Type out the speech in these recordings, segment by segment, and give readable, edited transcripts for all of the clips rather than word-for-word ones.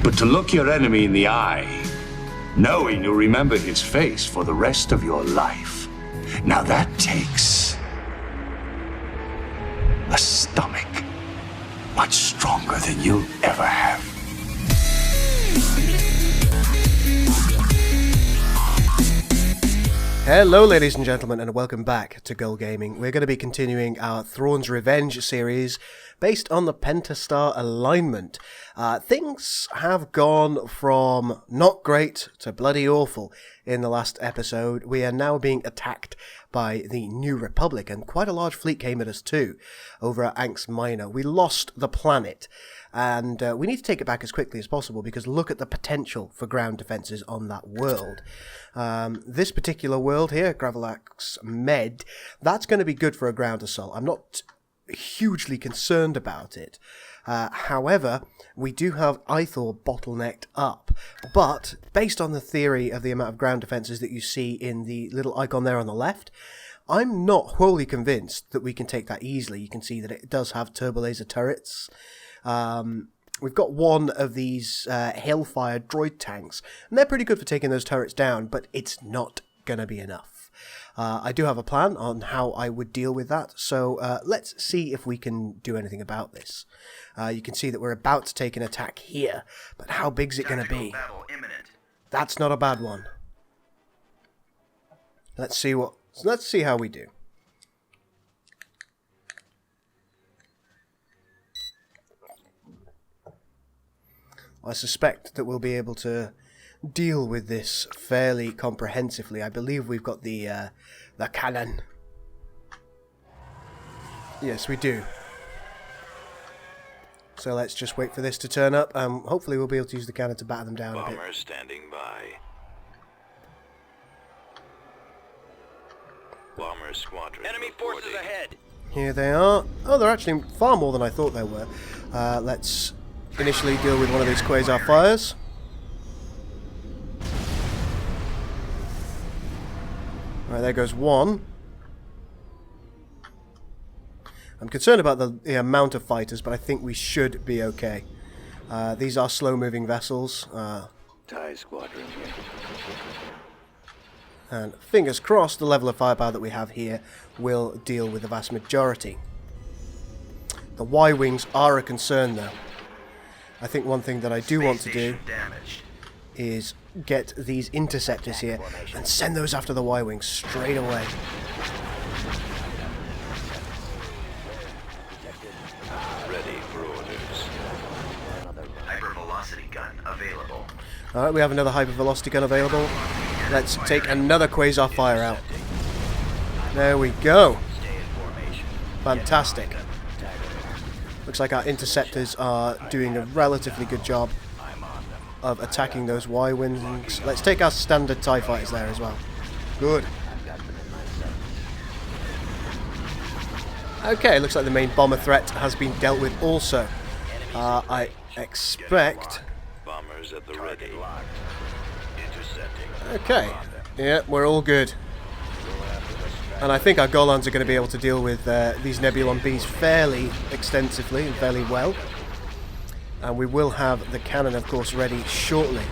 But to look your enemy in the eye, knowing you'll remember his face for the rest of your life, now that takes a stomach much stronger than you'll ever have. Hello ladies and gentlemen, and welcome back to Gull Gaming. We're going to be continuing our Thrawn's Revenge series based on the Pentestar Alignment. Things have gone from not great to bloody awful in the last episode. We are now being attacked by the New Republic, and quite a large fleet came at us too over at Anx Minor. We lost the planet, and we need to take it back as quickly as possible because look at the potential for ground defences on that world. This particular world here, Gravelax Med, that's going to be good for a ground assault. I'm not hugely concerned about it. However, we do have Ithor bottlenecked up, but based on the theory of the amount of ground defences that you see in the little icon there on the left, I'm not wholly convinced that we can take that easily. You can see that it does have turbo laser turrets. We've got one of these Hellfire droid tanks, and they're pretty good for taking those turrets down, but it's not going to be enough. I do have a plan on how I would deal with that, so let's see if we can do anything about this. You can see that we're about to take an attack here, but how big's it going to be? That's not a bad one. Let's see how we do. I suspect that we'll be able to deal with this fairly comprehensively. I believe we've got the cannon. Yes, we do. So let's just wait for this to turn up. Hopefully we'll be able to use the cannon to batter them down a bit. Bomber standing by. Bomber squadron. Enemy forces ahead. Here they are. Oh, they're actually far more than I thought they were. Let's initially deal with one of these quasar fires. Right, there goes one. I'm concerned about the amount of fighters, but I think we should be okay. These are slow-moving vessels. TIE squadron here. And fingers crossed, the level of firepower that we have here will deal with the vast majority. The Y-wings are a concern, though. I think one thing that I do want to do is get these interceptors here and send those after the Y-wings straight away. Ready for orders. Hypervelocity gun available. Alright, we have another hypervelocity gun available. Let's take another quasar fire out. There we go. Fantastic. Looks like our interceptors are doing a relatively good job of attacking those Y-wings. Let's take our standard TIE fighters there as well. Good. Okay, looks like the main bomber threat has been dealt with also. I expect... Bombers at the ready. Okay, yeah, we're all good. And I think our Golans are going to be able to deal with these Nebulon Bs fairly extensively and fairly well. And we will have the cannon, of course, ready shortly.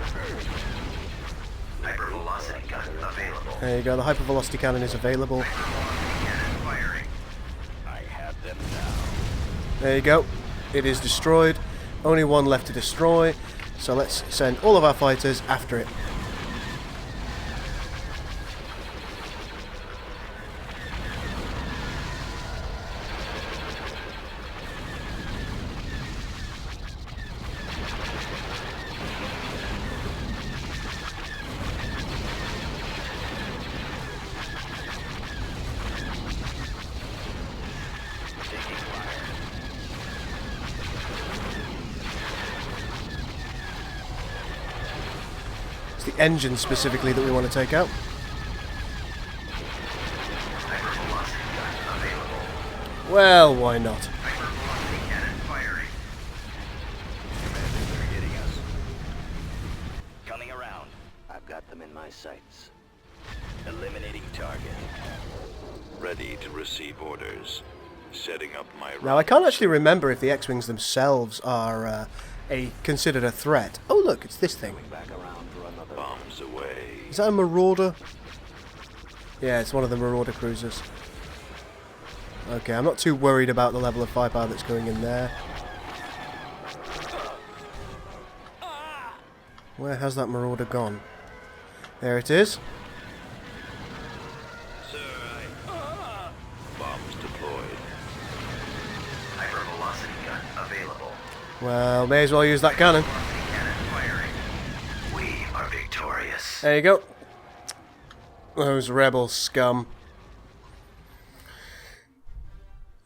Hypervelocity gun available. There you go, the hypervelocity cannon is available. I have them now. There you go, it is destroyed. Only one left to destroy, so let's send all of our fighters after it. The engine specifically that we want to take out. Well, why not? Coming around. I've got them in my sights. Eliminating target. Ready to receive orders. Setting up my... Now, I can't actually remember if the X-Wings themselves are considered a threat. Oh look, it's this thing. Back around for another. Bombs away. Is that a Marauder? Yeah, it's one of the Marauder cruisers. Okay, I'm not too worried about the level of firepower that's going in there. Where has that Marauder gone? There it is. Sir, bombs deployed. Hypervelocity gun available. Well, may as well use that cannon. Cannon firing. We are victorious. There you go. Those rebel scum.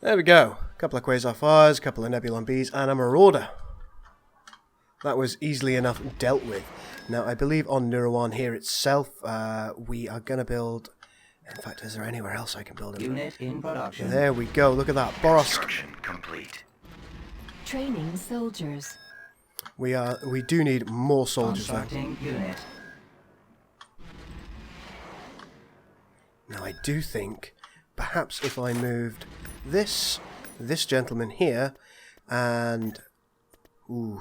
There we go. A couple of Quasar Fires, a couple of Nebulon Bs, and a Marauder. That was easily enough dealt with. Now, I believe on Nuan here itself, we are going to build... In fact, is there anywhere else I can build it? Unit in production. There we go. Look at that. Boros. Construction complete. Training soldiers. We do need more soldiers though. Constructing unit. Now, I do think perhaps if I moved this gentleman here, and ooh,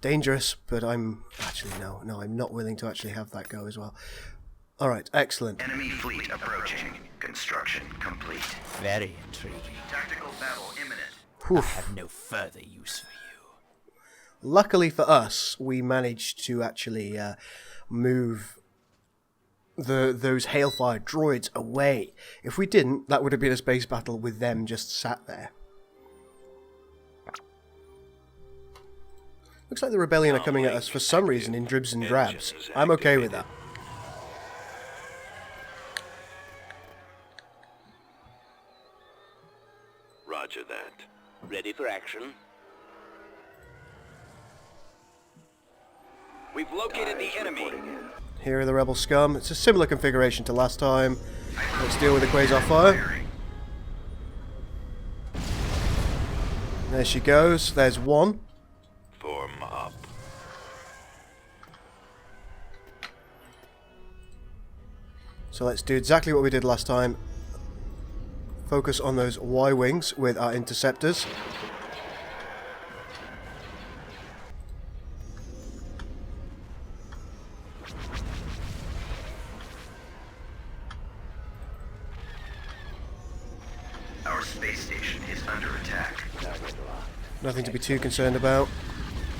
dangerous, but I'm actually no, I'm not willing to actually have that go as well. All right, excellent. Enemy fleet approaching. Construction complete. Very intriguing. Tactical battle imminent. I Oof. have no further use for you. Luckily for us, we managed to actually move those Hailfire droids away. If we didn't, that would have been a space battle with them just sat there. Looks like the Rebellion are coming at us for some reason in dribs and drabs. I'm okay with that. Roger that. Ready for action. We've located the enemy. Here are the Rebel scum. It's a similar configuration to last time. Let's deal with the Quasar Fire. There she goes. There's one. Form up. So let's do exactly what we did last time. Focus on those Y-wings with our interceptors. Our space station is under attack. Nothing to be too concerned about.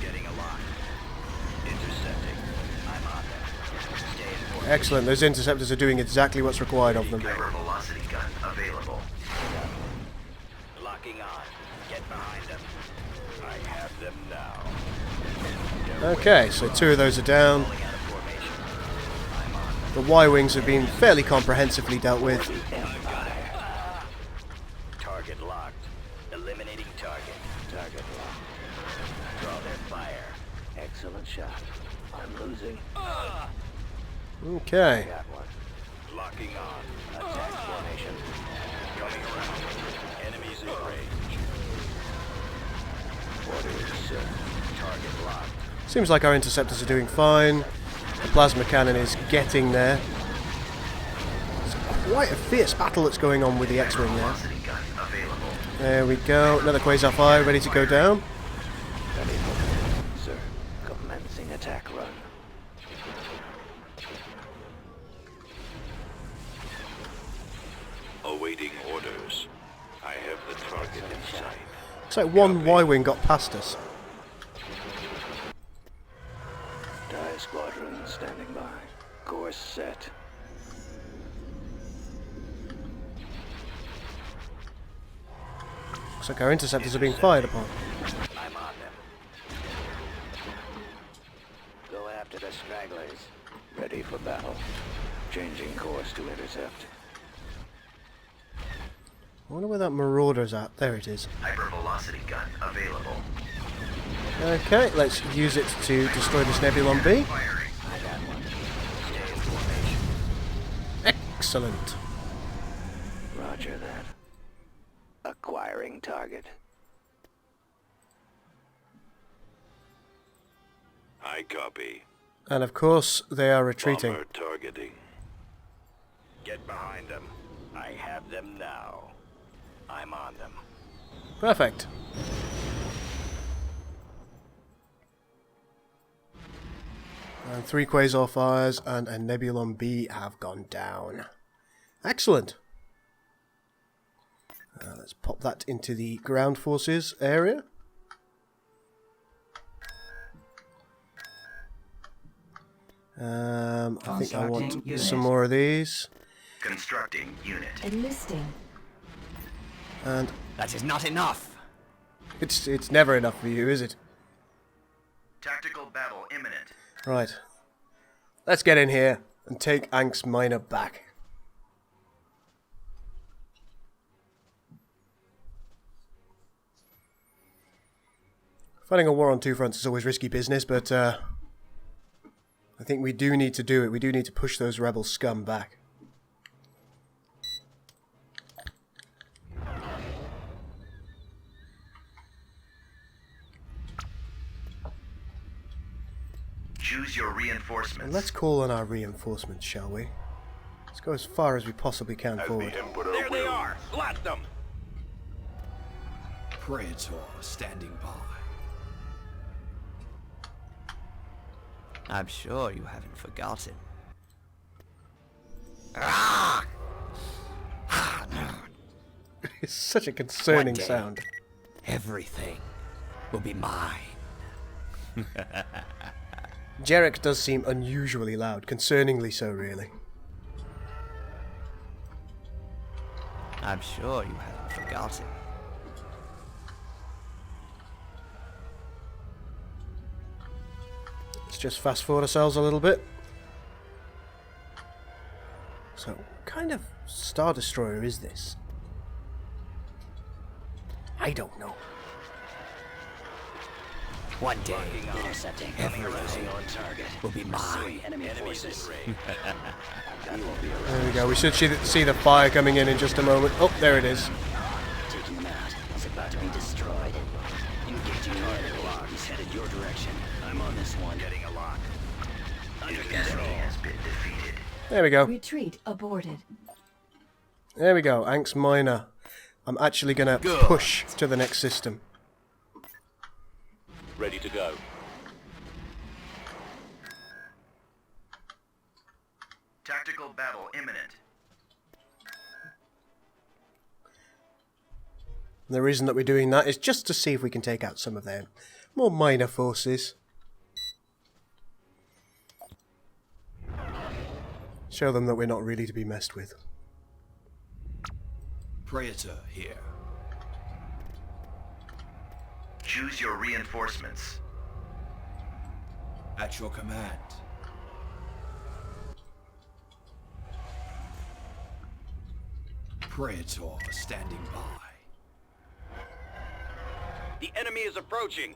Getting a lock. Intercepting. I'm on them. Stay in form. Excellent. Those interceptors are doing exactly what's required of them. Hypervelocity gun available. Locking on. Get behind them. I have them now. Okay, so two of those are down. Falling out of formation. I'm on them. The Y-wings have been fairly comprehensively dealt with. Target locked. Eliminating target. Target locked. Draw their fire. Excellent shot. I'm losing. Okay. Got one. Locking on. Attack formation. Coming around. Enemies in range. Orders, sir. Target locked. Seems like our interceptors are doing fine. The plasma cannon is getting there. It's quite a fierce battle that's going on with the X-Wing there. Velocity gun available. There we go. Another Quasar Fire ready to go down. Ready for sir. Commencing attack run. Awaiting orders. I have the target in sight. Looks like one Y-wing got past us. Die squadron standing by. Course set. Looks like our interceptors are being fired upon. I'm on them. Go after the stragglers. Ready for battle. Changing course to intercept. I wonder where that Marauder's at. There it is. Hypervelocity gun available. Okay, let's use it to destroy this Nebulon B. Firing. I got one. Stay in formation. Excellent. Roger that. Acquiring target. I copy. And of course, they are retreating. Bomber targeting. Get behind them. I have them now. I'm on them. Perfect. And 3 Quasar fires and a Nebulon B have gone down. Excellent. Let's pop that into the ground forces area. I think I want some more of these. Constructing unit. Enlisting. And That is not enough. it's never enough for you, is it? Tactical battle imminent. Right. Let's get in here and take Ank's Miner back. Fighting a war on 2 fronts is always risky business, but I think we do need to do it. We do need to push those rebel scum back. Choose your reinforcements. And let's call on our reinforcements, shall we? Let's go as far as we possibly can forward. There they are. Blast them. Praetor standing by. I'm sure you haven't forgotten. It's such a concerning One day, sound. Everything will be mine. Jarek does seem unusually loud, concerningly so, really. I'm sure you haven't forgotten. Let's just fast forward ourselves a little bit. So, what kind of Star Destroyer is this? I don't know. One day, Intercepting. everything on target. will be mine. Enemy forces. There we go. We should see the fire coming in just a moment. Oh, there it is. Taking them out. He's about to be destroyed. Engaging target. He's headed your direction. I'm on this one. Getting a lock. Under control. Has been defeated. There we go. Retreat aborted. There we go. Ank's Miner. I'm actually going to Good. push to the next system. Ready to go. Tactical battle imminent. And the reason that we're doing that is just to see if we can take out some of their more minor forces. Show them that we're not really to be messed with. Praetor here. Choose your reinforcements. At your command. Praetor standing by. The enemy is approaching.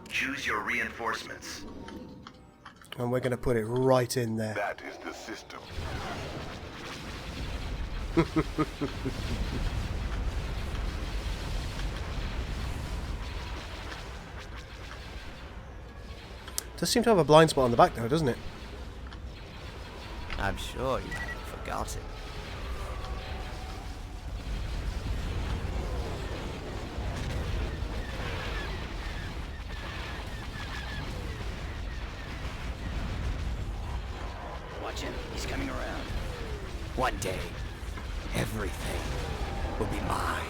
Choose your reinforcements. And we're going to put it right in there. That is the system. Does seem to have a blind spot on the back though, doesn't it? I'm sure you haven't forgotten. Watch him. He's coming around. One day, everything will be mine.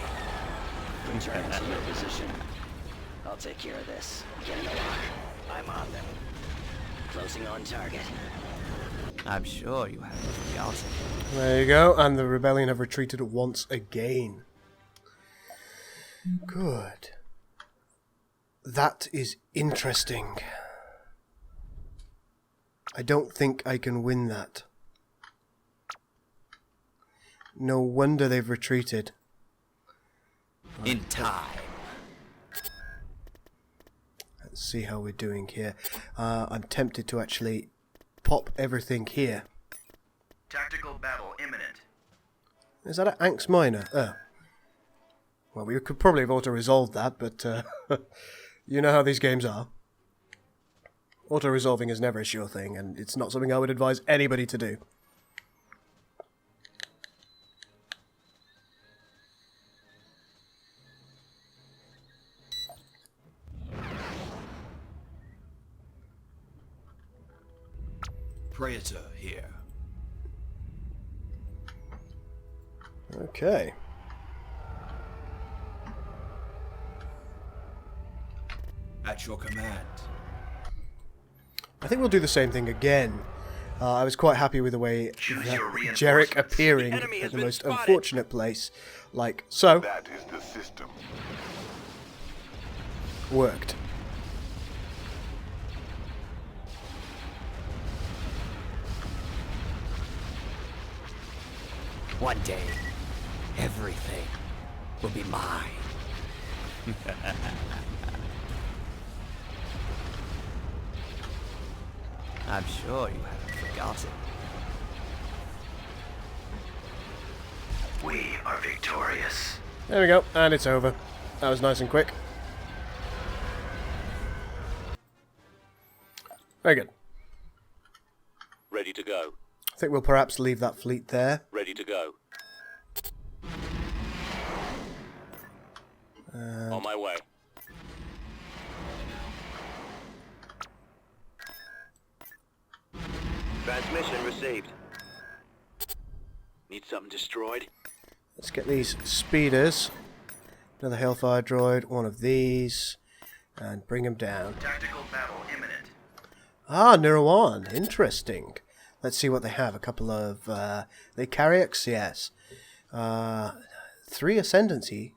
Return to your position. I'll take care of this. Getting a lock. I'm on them. Closing on target. I'm sure you haven't forgotten. There you go, and the rebellion have retreated once again. Good. That is interesting. I don't think I can win that. No wonder they've retreated. In time. Let's see how we're doing here. I'm tempted to actually pop everything here. Tactical battle imminent. Is that an Ank's Miner? Oh. Well, we could probably have auto-resolved that, but you know how these games are. Auto-resolving is never a sure thing, and it's not something I would advise anybody to do. Praetor here. Okay. At your command. I think we'll do the same thing again. I was quite happy with the way that Jarek appearing at the most unfortunate place, like so, That is the system. worked. One day, everything will be mine. I'm sure you haven't forgotten. We are victorious. There we go, and it's over. That was nice and quick. Very good. Ready to go. I think we'll perhaps leave that fleet there. Ready to go. On my way. Transmission received. Need something destroyed? Let's get these speeders. Another Hellfire droid, one of these, and bring them down. Tactical battle imminent. Ah, Nuan. Interesting. Let's see what they have. A couple of... they Carriex? Yes. 3 Ascendancy.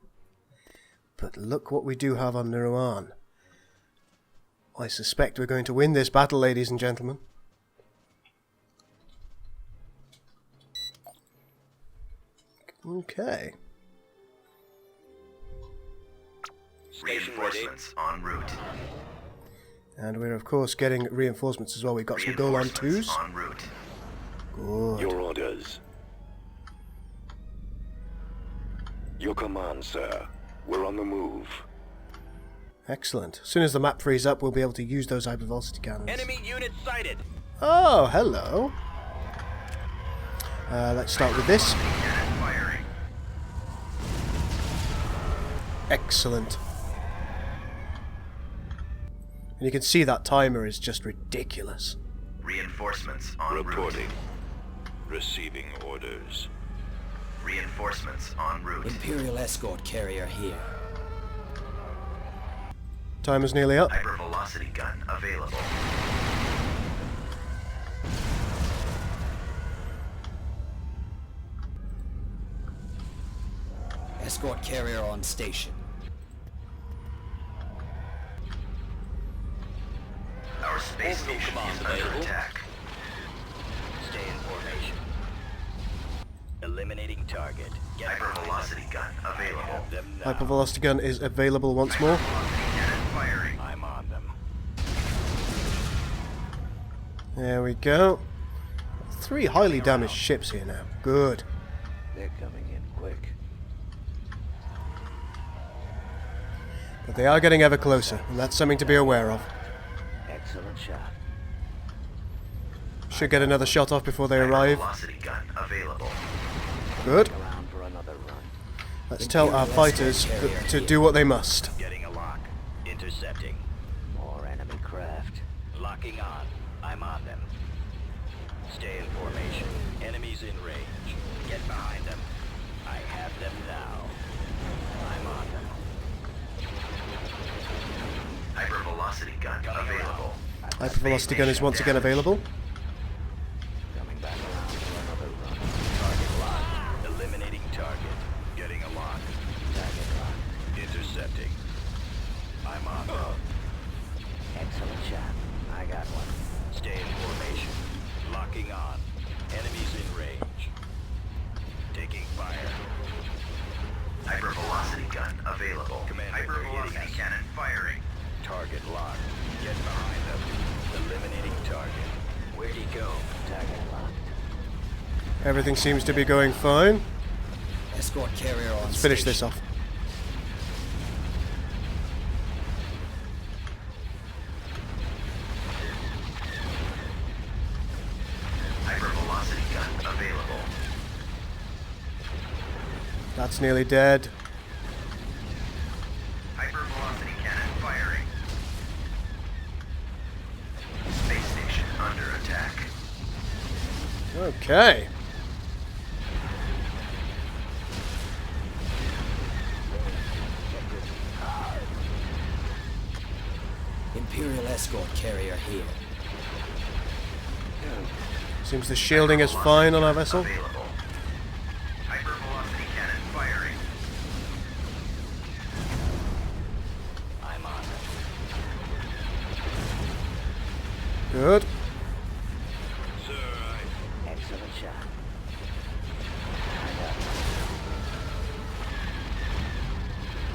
But look what we do have on Nuan. I suspect we're going to win this battle, ladies and gentlemen. Okay. Reinforcements en route. And we're, of course, getting reinforcements as well. We've got some Golan 2s. En route. Good. Your orders. Your command, sir. We're on the move. Excellent. As soon as the map frees up, we'll be able to use those hypervelocity cannons. Enemy unit sighted. Oh, hello. Let's start with this. Cannon firing. Excellent. And you can see that timer is just ridiculous. Reinforcements en route. Reporting. Receiving orders. Reinforcements en route. Imperial escort carrier here. Timer's nearly up. Hypervelocity gun available. Escort carrier on station. Our space Orbital station command is under available. attack. Stay in formation. Eliminating target. Hypervelocity gun available. Hypervelocity gun is available once more. Cannon firing. I'm on them. There we go. 3 highly damaged ships here now. Good. They're coming in quick. But they are getting ever closer, and that's something to be aware of. Excellent shot. Should get another shot off before they arrive. Hypervelocity gun available. Good. Around for another run. Let's tell our fighters to do what they must. Getting a lock. Intercepting. More enemy craft. Locking on. I'm on them. Stay in formation. Enemies in range. Get behind them. I have them now. I'm on them. Hypervelocity gun available. Hypervelocity gun is once again available. Coming back around for another run. Target locked. Eliminating target. Getting a lock. Target locked. Intercepting. I'm on them. Excellent shot. I got one. Stay in formation. Locking on. Enemies in range. Taking fire. Hypervelocity gun available. Commander, they're hitting us. Hypervelocity cannon firing. Target locked. Get behind them. Eliminating target. Where'd he go? Target locked. Everything seems to be going fine. Escort carrier on Let's finish this station. off. Hypervelocity gun available. That's nearly dead. Hypervelocity cannon firing. Space station under attack. Okay. Imperial escort carrier here. Seems the shielding is fine on our vessel. Available. Hypervelocity cannon firing. I'm on. Good. Sir, Excellent shot.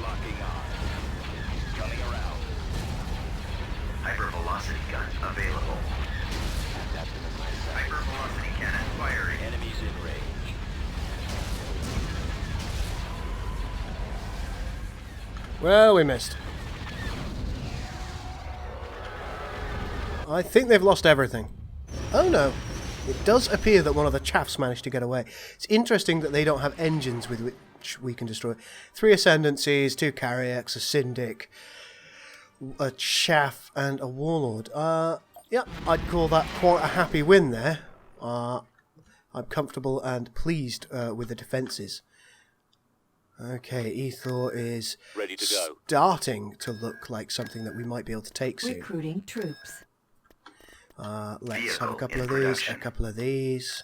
locking on. Coming around. Hypervelocity gun available. I've got them in my sight. Hypervelocity cannon firing. Enemies in range. Well, we missed. I think they've lost everything. Oh no. It does appear that one of the chaffs managed to get away. It's interesting that they don't have engines with which we can destroy. 3 ascendancies, 2 carriex, a syndic, a chaff, and a warlord. Yeah, I'd call that quite a happy win there. I'm comfortable and pleased with the defences. Okay, Ethor is Ready to go. starting to look like something that we might be able to take soon. Recruiting troops. Let's have a Vehicle couple in of these, production. a couple of these.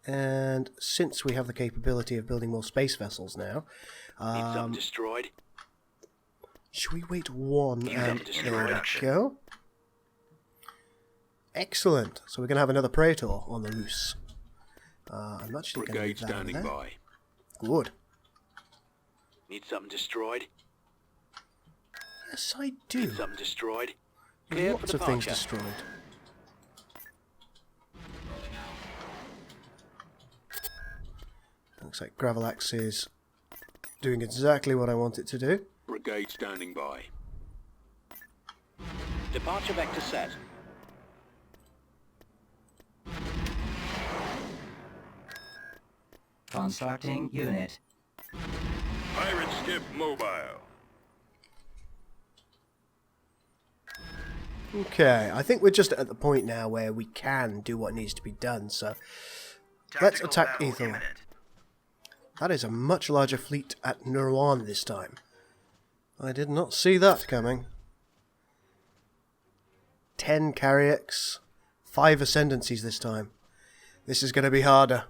And since we have the capability of building more space vessels now, Need some destroyed? should we wait one and in there we production. go? Excellent. So we're going to have another Praetor on the loose. I'm actually going to leave Brigade that over standing there. by. Good. Need something destroyed? Yes, I do. Need something destroyed? Clear for Lots of things departure. destroyed. Looks like Gravelax is doing exactly what I want it to do. Brigade standing by. Departure vector set. Constructing unit. Pirate skip mobile. Okay, I think we're just at the point now where we can do what needs to be done, so let's attack Ethor. That is a much larger fleet at Nuan this time. I did not see that coming. 10 carriex, 5 ascendancies this time. This is going to be harder.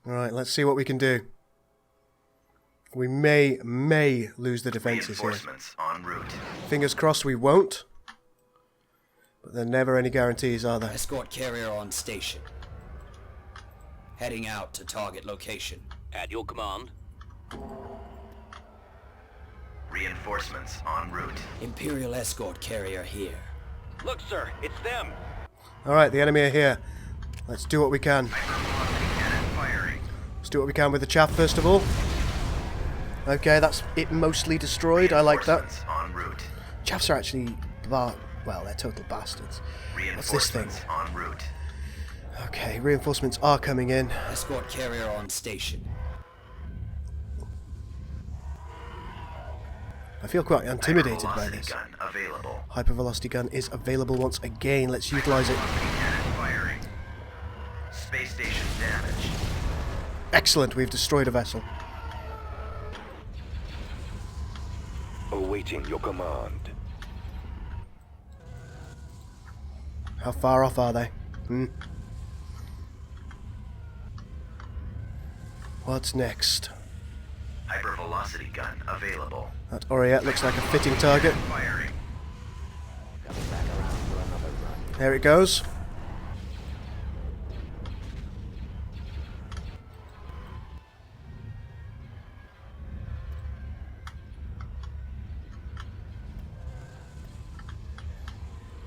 Alright, let's see what we can do. We may lose the defences here. Reinforcements en route. Fingers crossed we won't. But there are never any guarantees, are there? Escort carrier on station. Heading out to target location. At your command. Reinforcements en route. Imperial escort carrier here. Look, sir, it's them. Alright, the enemy are here. Let's do what we can. Hypervelocity cannon firing. Let's do what we can with the chaff first of all. Okay, that's it mostly destroyed. I like that. Reinforcements en route. Chaffs are actually, well, they're total bastards. What's this thing? Reinforcements en route. Okay, reinforcements are coming in. Escort carrier on station. I feel quite intimidated by Hypervelocity this. gun available. Hypervelocity gun is available once again. Let's utilize it. Hypervelocity cannon firing. Space station damaged. Excellent, we've destroyed a vessel. Awaiting your command. How far off are they? What's next? Hypervelocity gun available. That Oriette looks like a fitting target. Firing. Coming back around for another run. There it goes.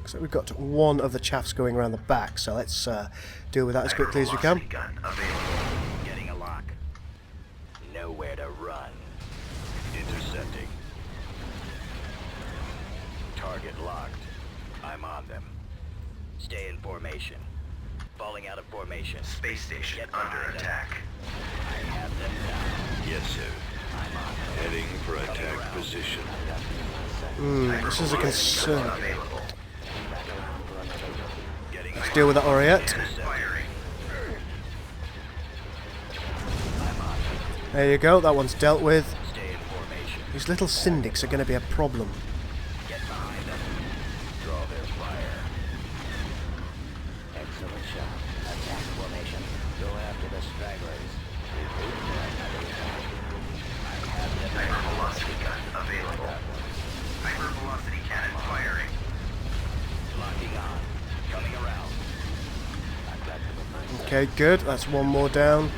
So we've got one of the chaffs going around the back, so let's deal with that as quickly as we can. Hypervelocity gun available. Getting a lock. Nowhere to run. Intercepting. Target locked. I'm on them. Stay in formation. Falling out of formation. Space station Get under behind them. attack. I have them down. Yes, sir. I'm on them. Heading for attack around. position. This is a concern. Let's deal with that Oriette. There you go, that one's dealt with. These little syndics are going to be a problem. Excellent shot. Attack formation. Go after the stragglers. Hypervelocity gun available. Hypervelocity cannon firing. Locking on. Coming around. Okay, good. That's one more down.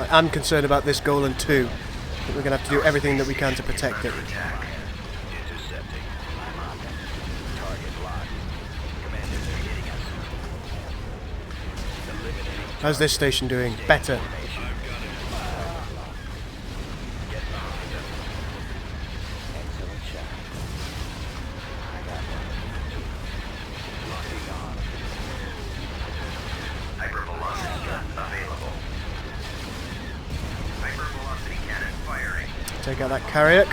I am concerned about this Golan too. I think we're going to have to do everything that we can to protect it. Intercepting. I'm on them. Target locked. Commanders are hitting us. Eliminating. How's this station doing? Better. Excellent shot. I got one. Locking on. Hypervelocity gun available. Hypervelocity cannon firing. Take out that Carriac.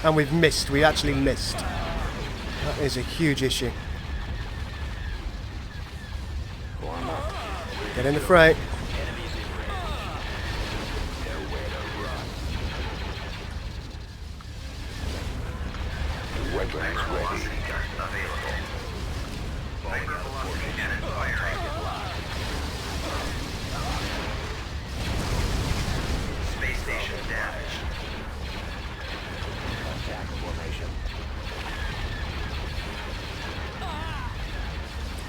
And we've missed. We actually missed. That is a huge issue. Get in the fray. Weapons ready. Gun available. Hypervelocity cannon firing. Space station damaged. Attack formation.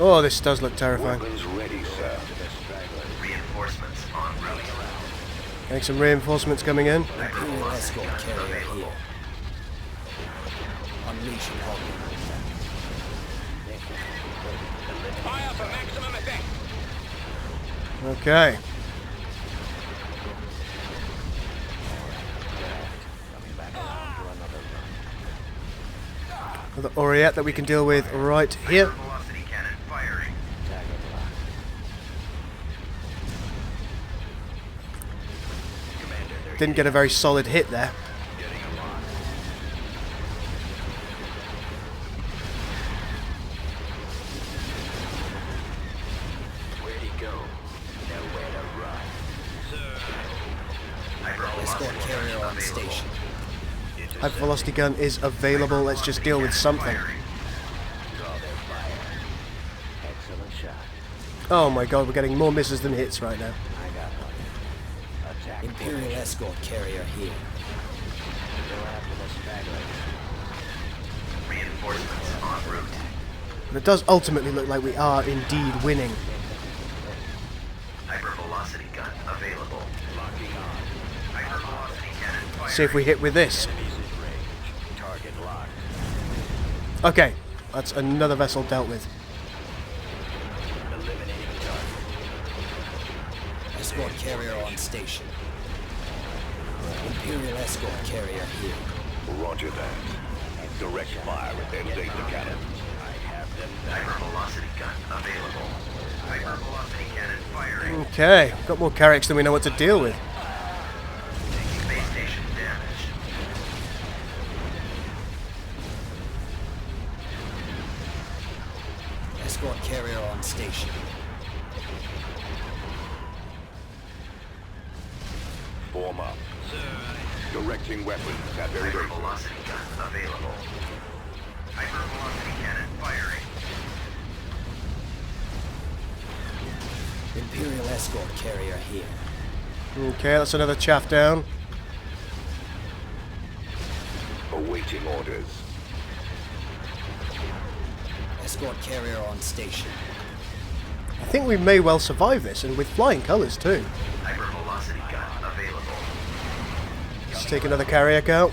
Oh, this does look terrifying. Weapons ready, sir. Reinforcements en route. Getting some reinforcements coming in. Imperial escort carrier here. Unleashing Hawk. Okay. The Oriette that we can deal with right here. Velocity cannon firing. Commander, they're Didn't get a very solid hit there. getting a lock. Where'd he go? Nowhere to run. Escort carrier on station. High velocity gun is available. Let's just deal with something. Draw their fire. Excellent shot. Oh my god, we're getting more misses than hits right now. I got one. Attack Imperial escort carrier here. Go after the stragglers. Reinforcements en route. But it does ultimately look like we are indeed winning. Hypervelocity gun available. Locking on. Hypervelocity cannon firing. See if we hit with this. Enemies in range. Target locked. Okay, that's another vessel dealt with. Eliminating target. Escort carrier on station. Imperial escort carrier here. Roger that. Direct fire and then take the cannon. I have them. Hypervelocity gun available. Hypervelocity cannon firing. Okay, got more Carracks than we know what to deal with. Space station damaged. Escort carrier on station. Form up. Directing weapons at their hypervelocity gun available. Hypervelocity cannon firing. Imperial escort carrier here. Okay, that's another chaff down. Awaiting orders. Escort carrier on station. I think we may well survive this, and with flying colours too. Hypervelocity gun available. Let's take another Carriac out.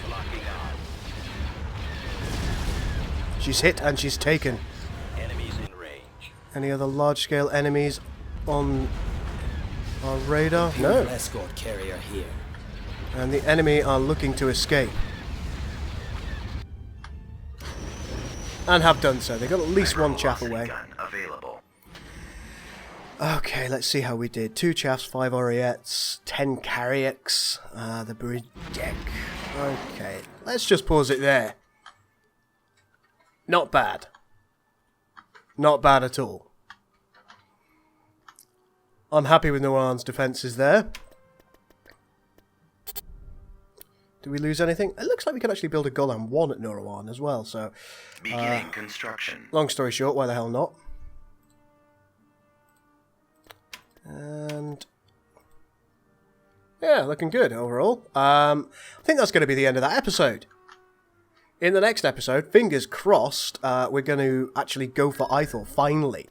She's hit and she's taken. Enemies in range. Any other large-scale enemies on our radar? Imperial No. escort carrier here. And the enemy are looking to escape. And have done so. They got at least one chaff away. Gun available. Okay, let's see how we did. 2 chaffs, 5 Oriettes, 10 Carriex, the bridge deck. Okay, let's just pause it there. Not bad. Not bad at all. I'm happy with Nuan's defences there. Do we lose anything? It looks like we could actually build a Golem 1 at Nuan as well, so... Beginning construction. Long story short, why the hell not? And... yeah, looking good overall. I think that's going to be the end of that episode. In the next episode, fingers crossed, we're going to actually go for Ithor, finally.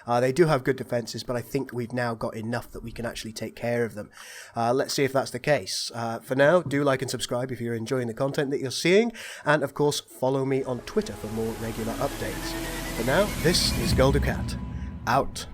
They do have good defences, but I think we've now got enough that we can actually take care of them. Let's see if that's the case. For now, do like and subscribe if you're enjoying the content that you're seeing, and of course, follow me on Twitter for more regular updates. For now, this is Goldukat, out.